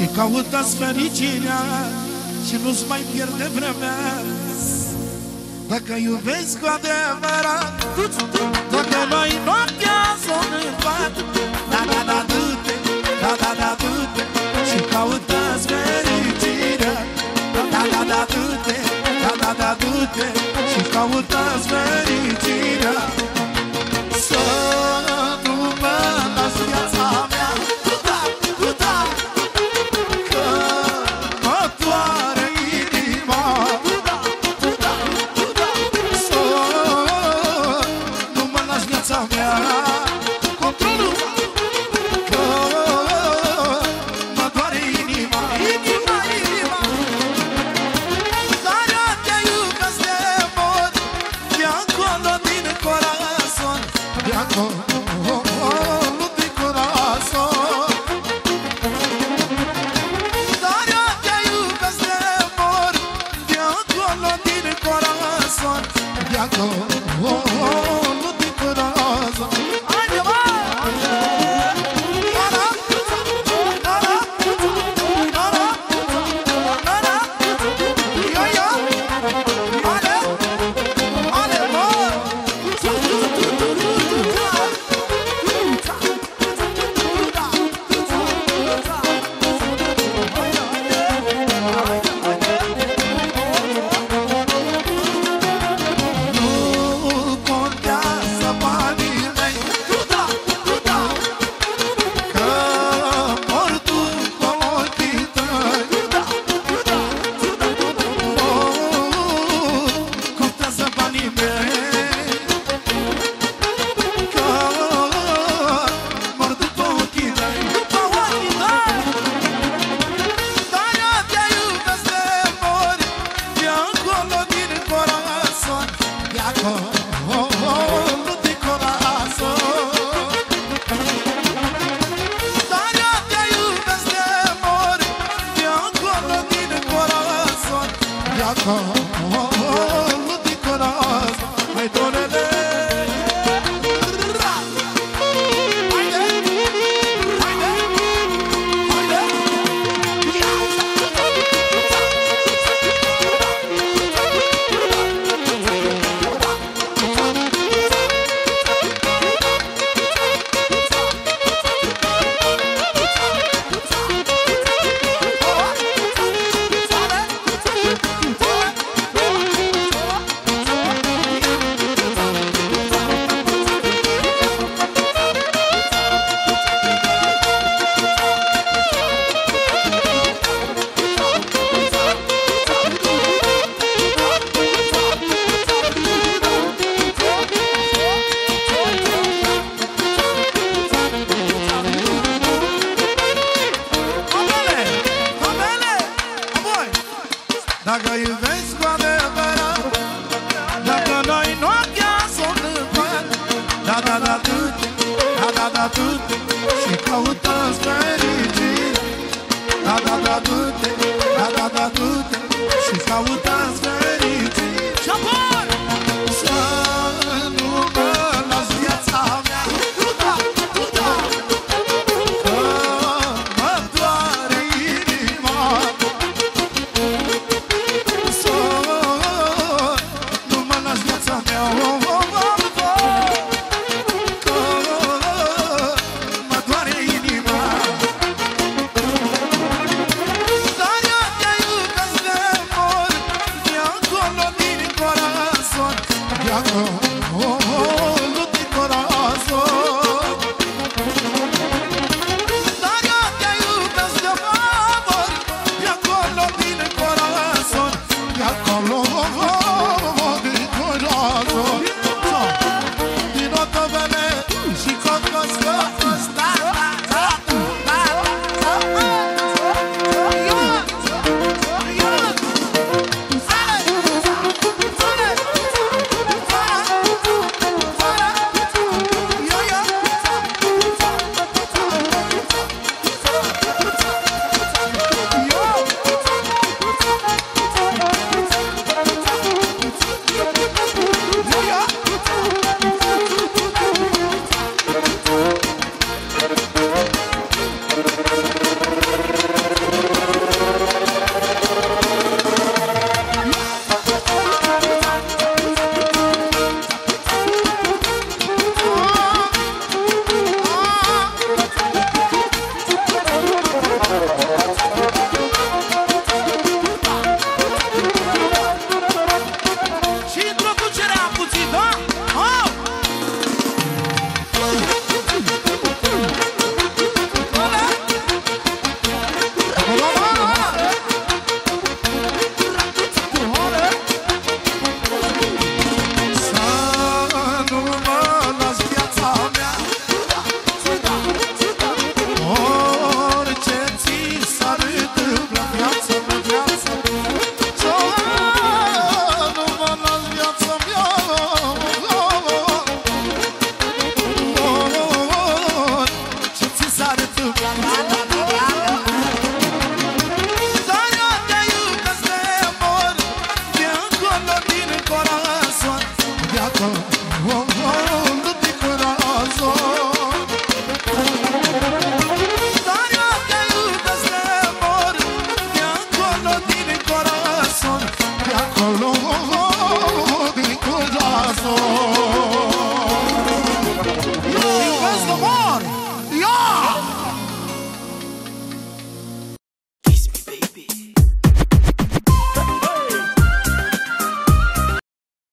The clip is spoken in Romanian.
Și caută-ți fericirea și nu-ți mai pierde vremea. Dacă iubesc cu adevărat, dacă noi noaptea s-o învat, da, du-te, da, du-te și caută-ți fericirea. Da, du-te, da, du-te și caută-ți fericirea. Să nu mă las viața mea, du-te, că mă doare inima. Să nu mă las viața mea, controlul, că mă doare inima. Dar eu te iubesc de mult, de acolo din corazon, de acolo din corazon. Dar eu te iubesc de mult, de acolo din corazon, de acolo din corazon. Haide, mă! Dacă iubesc cu adevărat, dacă noi noaptea s-o învăț, da, du-te, da, du-te și caută-ți fericirea. Da, du-te, da, du-te și caută-ți fericirea. Și apoi să nu mă las viața mea, că mă doare inima. acolo din corazon. Dar eu te iubesc de mor, de acolo din corazon, de acolo din corazon. Iubesc de mor, ia!